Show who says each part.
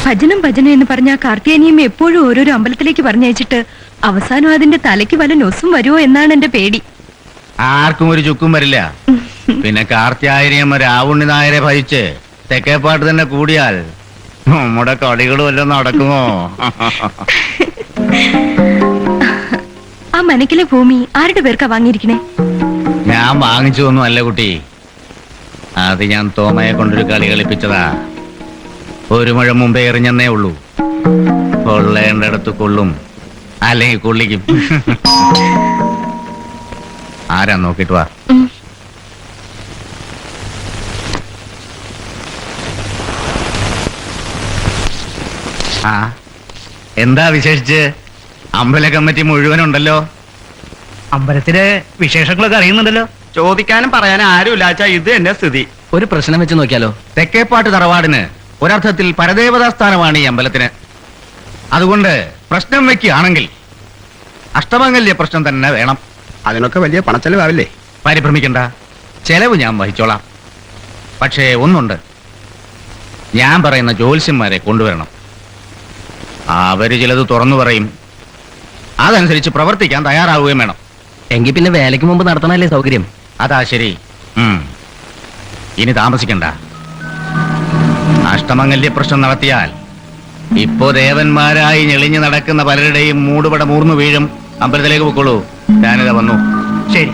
Speaker 1: ഭജനം ഭജനം എന്ന് പറഞ്ഞ കാർത്തിയാനിയമ്മ എപ്പോഴും ഓരോരോ അമ്പലത്തിലേക്ക് പറഞ്ഞയച്ചിട്ട് അവസാനം അതിന്റെ തലയ്ക്ക് വല്ല നൊസും വരുമോ എന്നാണ് എന്റെ പേടി.
Speaker 2: ആർക്കും ഒരു ചുക്കും വരില്ല. പിന്നെ കാർത്തിയായനിയമ്മ രാവുണ്ണി നായരെ ഭജിച്ച് തെക്കേപ്പാട്ട് തന്നെ കൂടിയാൽ നമ്മുടെ കളികളും എല്ലാം നടക്കുമോ?
Speaker 1: ആ മനക്കിലെ ഭൂമി ആരുടെ പേർക്കാ വാങ്ങിയിരിക്കണേ?
Speaker 2: ഞാൻ വാങ്ങിച്ചതൊന്നും അല്ല കുട്ടി, അത് ഞാൻ തോമയെ കൊണ്ടൊരു കളി കളിപ്പിച്ചതാ. ഒരു മഴ മുമ്പേ എറിഞ്ഞെന്നേ ഉള്ളൂ. കൊള്ളേണ്ടടുത്ത് കൊള്ളും, അല്ലെങ്കിൽ കൊള്ളിക്കും. ആരാ നോക്കിട്ട് വാ. ആ എന്താ വിശേഷിച്ച്? അമ്പല കമ്മിറ്റി മുഴുവനുണ്ടല്ലോ.
Speaker 3: അമ്പലത്തിലെ വിശേഷങ്ങളൊക്കെ അറിയുന്നുണ്ടല്ലോ.
Speaker 4: ചോദിക്കാനും പറയാനും ആരുമില്ല. ഇത് എന്നെ സ്ഥിതി.
Speaker 3: ഒരു പ്രശ്നം വെച്ച് നോക്കിയാലോ?
Speaker 2: തെക്കേപ്പാട്ട് തറവാടിന് ഒരർത്ഥത്തിൽ പരദേവതാ സ്ഥാനമാണ് ഈ അമ്പലത്തിന്. അതുകൊണ്ട് പ്രശ്നം വെക്കുകയാണെങ്കിൽ അഷ്ടമംഗല്യ പ്രശ്നം തന്നെ വേണം.
Speaker 4: അതിനൊക്കെ വലിയ പണച്ചെലവാവില്ലേ?
Speaker 2: പരിഭ്രമിക്കണ്ട, ചെലവ് ഞാൻ വഹിച്ചോളാം. പക്ഷേ ഒന്നുണ്ട്, ഞാൻ പറയുന്ന ജ്യോത്സ്യന്മാരെ കൊണ്ടുവരണം. അവര് ചിലത് തുറന്നു പറയും, അതനുസരിച്ച് പ്രവർത്തിക്കാൻ തയ്യാറാവുകയും വേണം.
Speaker 3: എങ്കിൽ പിന്നെ വേലയ്ക്ക് മുമ്പ് നടത്തണല്ലേ സൗകര്യം?
Speaker 2: അതാ ശരി. ഇനി താമസിക്കണ്ട. അഷ്ടമംഗല്യ പ്രശ്നം നടത്തിയാൽ ഇപ്പോ ദേവന്മാരായി ഞെളിഞ്ഞു നടക്കുന്ന പലരുടെയും മൂടുപട മൂർന്നു വീഴും. അമ്പലത്തിലേക്ക് പൊക്കോളൂ, ഞാനിതാ വന്നു.
Speaker 3: ശരി.